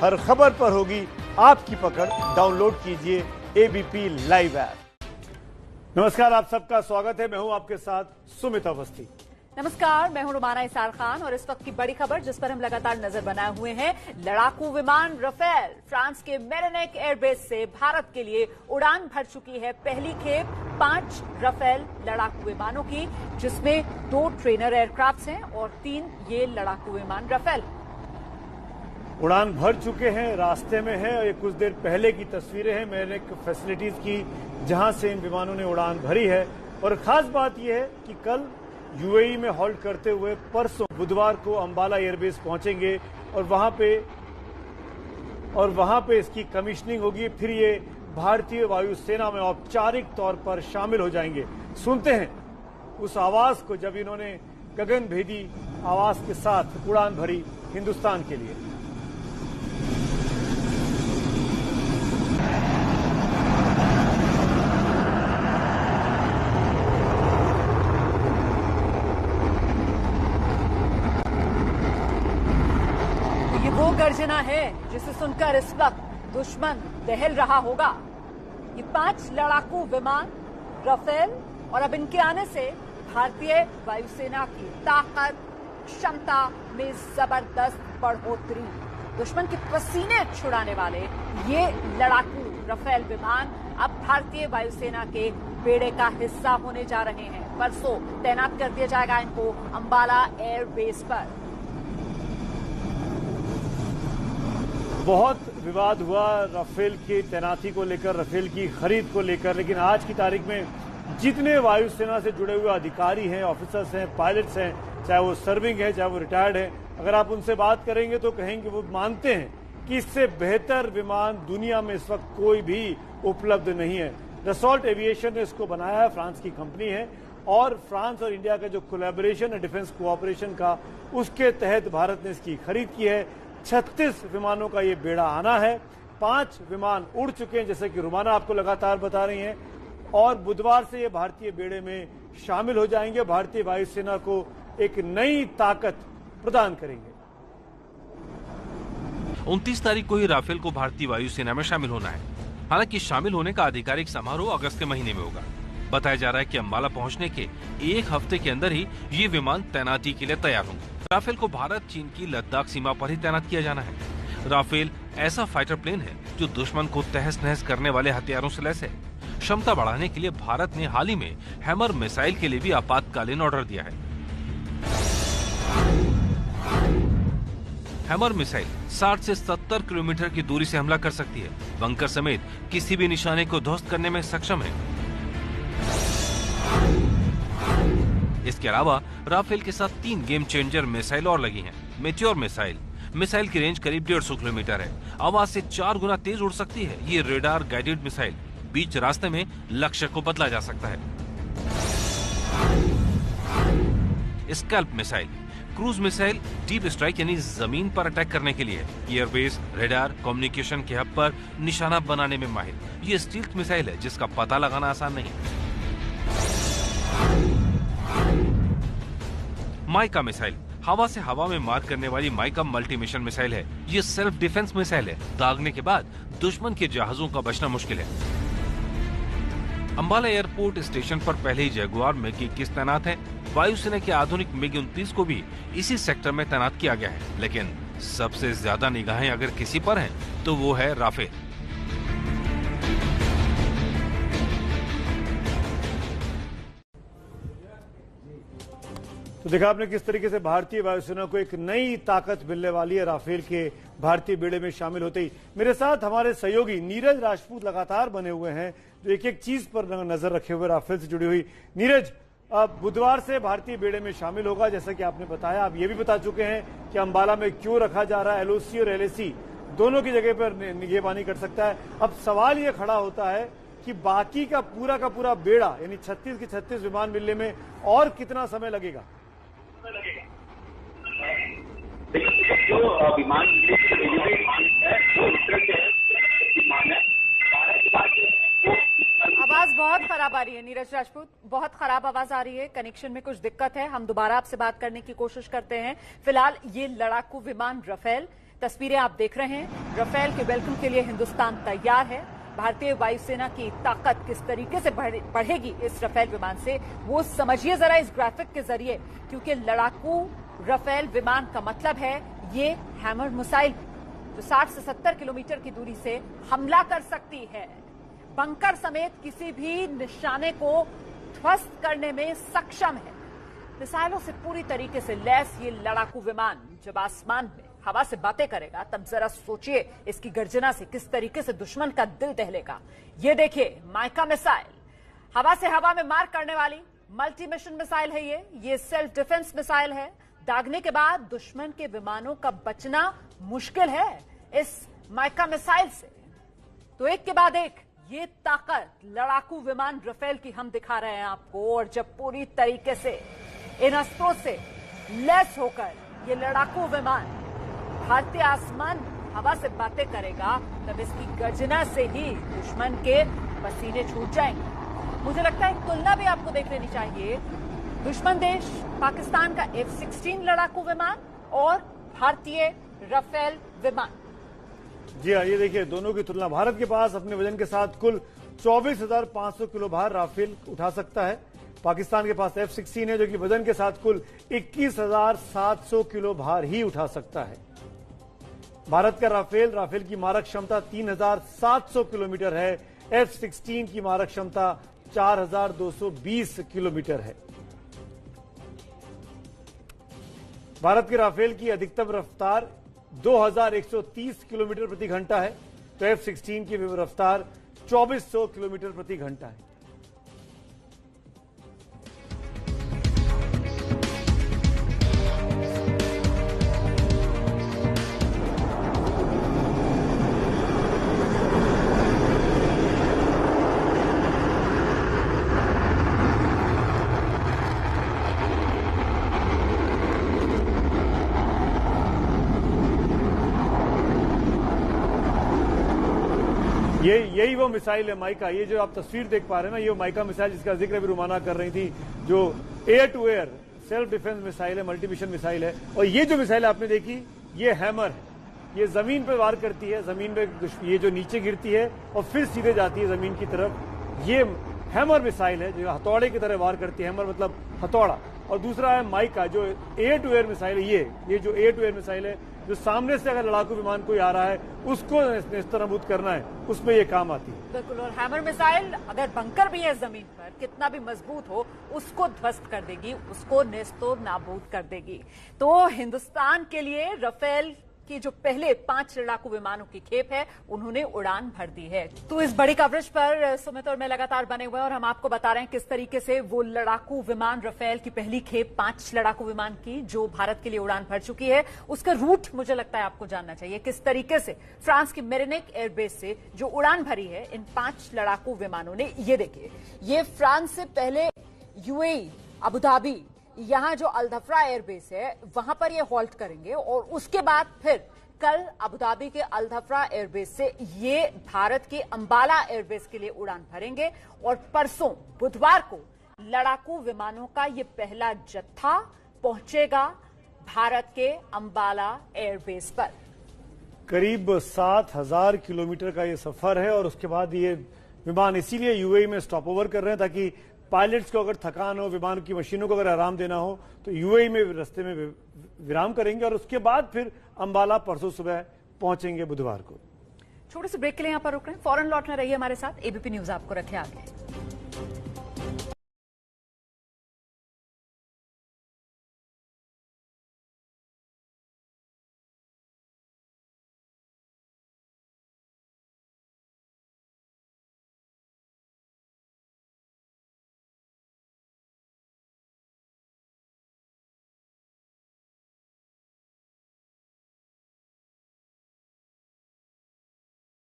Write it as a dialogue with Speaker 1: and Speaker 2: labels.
Speaker 1: हर खबर पर होगी आपकी पकड़। डाउनलोड कीजिए एबीपी लाइव ऐप। नमस्कार, आप सबका स्वागत है। मैं हूं आपके साथ सुमित अवस्थी।
Speaker 2: नमस्कार, मैं हूं रुमाना इसार खान और इस वक्त की बड़ी खबर जिस पर हम लगातार नजर बनाए हुए हैं, लड़ाकू विमान राफेल फ्रांस के मेरिनेक एयरबेस से भारत के लिए उड़ान भर चुकी है। पहली खेप 5 राफेल लड़ाकू विमानों की, जिसमें 2 ट्रेनर एयरक्राफ्ट हैं और 3 ये लड़ाकू विमान राफेल
Speaker 1: उड़ान भर चुके हैं, रास्ते में है। और ये कुछ देर पहले की तस्वीरें हैं मेरिनेक फैसिलिटीज की, जहां से इन विमानों ने उड़ान भरी है। और खास बात यह है कि कल यूएई में हॉल्ट करते हुए परसों बुधवार को अंबाला एयरबेस पहुंचेंगे और वहां पे इसकी कमीशनिंग होगी। फिर ये भारतीय वायुसेना में औपचारिक तौर पर शामिल हो जाएंगे। सुनते हैं उस आवाज को जब इन्होंने गगनभेदी आवाज के साथ उड़ान भरी हिंदुस्तान के लिए।
Speaker 2: वो गर्जना है जिसे सुनकर इस वक्त दुश्मन दहल रहा होगा। ये 5 लड़ाकू विमान राफेल और अब इनके आने से भारतीय वायुसेना की ताकत क्षमता में जबरदस्त बढ़ोतरी। दुश्मन के पसीने छुड़ाने वाले ये लड़ाकू राफेल विमान अब भारतीय वायुसेना के बेड़े का हिस्सा होने जा रहे हैं। परसों तैनात कर दिया जाएगा इनको अंबाला एयरबेस पर।
Speaker 1: बहुत विवाद हुआ राफेल की तैनाती को लेकर, राफेल की खरीद को लेकर, लेकिन आज की तारीख में जितने वायुसेना से जुड़े हुए अधिकारी हैं, ऑफिसर्स हैं, पायलट्स हैं, चाहे वो सर्विंग है चाहे वो रिटायर्ड है, अगर आप उनसे बात करेंगे तो कहेंगे वो मानते हैं कि इससे बेहतर विमान दुनिया में इस वक्त कोई भी उपलब्ध नहीं है। डसॉल्ट एविएशन ने इसको बनाया है, फ्रांस की कंपनी है, और फ्रांस और इंडिया का जो कोलैबोरेशन है डिफेंस कोऑपरेशन का, उसके तहत भारत ने इसकी खरीद की है। 36 विमानों का ये बेड़ा आना है। 5 विमान उड़ चुके हैं, जैसे कि रुमाना आपको लगातार बता रही हैं, और बुधवार से ये भारतीय बेड़े में शामिल हो जाएंगे। भारतीय वायुसेना को एक नई ताकत प्रदान करेंगे।
Speaker 3: 29 तारीख को ही राफेल को भारतीय वायुसेना में शामिल होना है। हालांकि शामिल होने का आधिकारिक समारोह अगस्त के महीने में होगा। बताया जा रहा है कि अंबाला पहुंचने के 1 हफ्ते के अंदर ही ये विमान तैनाती के लिए तैयार होंगे। राफेल को भारत चीन की लद्दाख सीमा पर ही तैनात किया जाना है। राफेल ऐसा फाइटर प्लेन है जो दुश्मन को तहस नहस करने वाले हथियारों से लैस है। क्षमता बढ़ाने के लिए भारत ने हाल ही में हैमर मिसाइल के लिए भी आपातकालीन ऑर्डर दिया है। हैमर मिसाइल 60 से 70 किलोमीटर की दूरी से हमला कर सकती है। बंकर समेत किसी भी निशाने को ध्वस्त करने में सक्षम है। इसके अलावा राफेल के साथ 3 गेम चेंजर मिसाइल और लगी हैं। मेट्योर मिसाइल की रेंज करीब 150 किलोमीटर है। आवाज से 4 गुना तेज उड़ सकती है। ये रेडार गाइडेड मिसाइल बीच रास्ते में लक्ष्य को बदला जा सकता है। Scalp missile cruise missile deep strike यानी जमीन पर अटैक करने के लिए। एयरबेस, रेडार, कम्युनिकेशन के हब पर निशाना बनाने में माहिर। ये स्टील्थ मिसाइल है जिसका पता लगाना आसान नहीं। माइका मिसाइल हवा से हवा में मार करने वाली माइका मल्टी मिशन मिसाइल है। ये सेल्फ डिफेंस मिसाइल है। दागने के बाद दुश्मन के जहाजों का बचना मुश्किल है। अंबाला एयरपोर्ट स्टेशन पर पहले ही जगुआर MiG-21 तैनात है। वायुसेना के आधुनिक MiG-29 को भी इसी सेक्टर में तैनात किया गया है। लेकिन सबसे ज्यादा निगाहें अगर किसी पर हैं तो वो है राफेल।
Speaker 1: तो देखा आपने किस तरीके से भारतीय वायुसेना को एक नई ताकत मिलने वाली है राफेल के भारतीय बेड़े में शामिल होते ही। मेरे साथ हमारे सहयोगी नीरज राजपूत लगातार बने हुए हैं, जो एक एक चीज पर नजर रखे हुए राफेल से जुड़ी हुई। नीरज, अब बुधवार से भारतीय बेड़े में शामिल होगा, जैसा कि आपने बताया। आप ये भी बता चुके हैं कि अंबाला में क्यों रखा जा रहा है। LOC और LAC दोनों की जगह पर निगहबानी कर सकता है। अब सवाल ये खड़ा होता है कि बाकी का पूरा बेड़ा यानी 36 के 36 विमान मिलने में और कितना समय लगेगा?
Speaker 4: जो विमान
Speaker 2: आवाज बहुत खराब आ रही है नीरज राजपूत, बहुत खराब आवाज आ रही है। कनेक्शन में कुछ दिक्कत है। हम दोबारा आपसे बात करने की कोशिश करते हैं। फिलहाल ये लड़ाकू विमान राफेल तस्वीरें आप देख रहे हैं। राफेल के वेलकम के लिए हिंदुस्तान तैयार है। भारतीय वायुसेना की ताकत किस तरीके से बढ़ेगी इस राफेल विमान से, वो समझिए जरा इस ग्राफिक के जरिए, क्योंकि लड़ाकू राफेल विमान का मतलब है ये हैमर मिसाइल जो 60 से 70 किलोमीटर की दूरी से हमला कर सकती है, बंकर समेत किसी भी निशाने को ध्वस्त करने में सक्षम है। मिसाइलों से पूरी तरीके से लैस ये लड़ाकू विमान जब आसमान में हवा से बातें करेगा तब जरा सोचिए इसकी गर्जना से किस तरीके से दुश्मन का दिल दहलेगा। ये देखिए माइका मिसाइल, हवा से हवा में मार करने वाली मल्टी मिशन मिसाइल है। ये सेल्फ डिफेंस मिसाइल है। दागने के बाद दुश्मन के विमानों का बचना मुश्किल है इस माइका मिसाइल से। तो एक के बाद एक ये ताकत लड़ाकू विमान राफेल की हम दिखा रहे हैं आपको, और जब पूरी तरीके से इन अस्त्रों से लैस होकर ये लड़ाकू विमान भारतीय आसमान हवा से बातें करेगा तब इसकी गर्जना से ही दुश्मन के पसीने छूट जाएंगे। मुझे लगता है तुलना भी आपको देख लेनी चाहिए। दुश्मन देश पाकिस्तान का F-16 लड़ाकू विमान और भारतीय राफेल विमान।
Speaker 1: जी हाँ, ये देखिए दोनों की तुलना। भारत के पास अपने वजन के साथ कुल 24,500 किलो भार राफेल उठा सकता है। पाकिस्तान के पास F-16 है जो कि वजन के साथ कुल 21,700 किलो भार ही उठा सकता है। भारत का राफेल की मारक क्षमता 3,700 किलोमीटर है। F-16 की मारक क्षमता 4,220 किलोमीटर है। भारत के राफेल की अधिकतम रफ्तार 2,130 किलोमीटर प्रति घंटा है, तो F-16 की रफ्तार 2,400 किलोमीटर प्रति घंटा है। यही वो मिसाइल है माइका। ये जो आप तस्वीर देख पा रहे हैं ना, ये माइका मिसाइल जिसका जिक्र अभी रुमाना कर रही थी, जो air to air self defence missile है, मल्टी मिशन मिसाइल है। और ये जो मिसाइल आपने देखी ये हैमर है। ये जमीन पर वार करती है, जमीन पे ये जो नीचे गिरती है और फिर सीधे जाती है जमीन की तरफ। ये हैमर मिसाइल है जो हथौड़े की तरह वार करती है। हैमर मतलब हथौड़ा। और दूसरा है माइका जो एयर टू एयर मिसाइल है। ये जो एयर टू एयर मिसाइल है जो सामने से अगर लड़ाकू विमान कोई आ रहा है उसको नेस्तनाबूद करना है, उसमें ये काम आती है।
Speaker 2: बिल्कुल। और हैमर मिसाइल अगर बंकर भी है जमीन पर, कितना भी मजबूत हो, उसको ध्वस्त कर देगी, उसको नेस्तो नाबूद कर देगी। तो हिंदुस्तान के लिए राफेल की जो पहले 5 लड़ाकू विमानों की खेप है उन्होंने उड़ान भर दी है। तो इस बड़ी कवरेज पर सुमित और मैं लगातार बने हुए हैं और हम आपको बता रहे हैं किस तरीके से वो लड़ाकू विमान राफेल की पहली खेप 5 लड़ाकू विमान की जो भारत के लिए उड़ान भर चुकी है उसका रूट मुझे लगता है आपको जानना चाहिए। किस तरीके से फ्रांस की मेरिनेक एयरबेस से जो उड़ान भरी है इन 5 लड़ाकू विमानों ने, ये देखिए, ये फ्रांस से पहले यूएई अबू धाबी यहां जो अल-धफ्रा एयरबेस है वहां पर ये हॉल्ट करेंगे और उसके बाद फिर कल अबू धाबी के अल-धफ्रा एयरबेस से ये भारत के अंबाला एयरबेस के लिए उड़ान भरेंगे और परसों बुधवार को लड़ाकू विमानों का ये पहला जत्था पहुंचेगा भारत के अंबाला एयरबेस पर।
Speaker 1: करीब 7,000 किलोमीटर का ये सफर है और उसके बाद ये विमान इसीलिए यूएई में स्टॉप ओवर कर रहे हैं ताकि पायलट्स को अगर थकान हो, विमान की मशीनों को अगर आराम देना हो तो यूएई में रास्ते में विराम करेंगे और उसके बाद फिर अंबाला परसों सुबह पहुंचेंगे बुधवार को।
Speaker 2: छोटे से ब्रेक के लिए यहां पर रुक रहे हैं, फौरन लौटना रहिए हमारे साथ। एबीपी न्यूज आपको रखे आगे।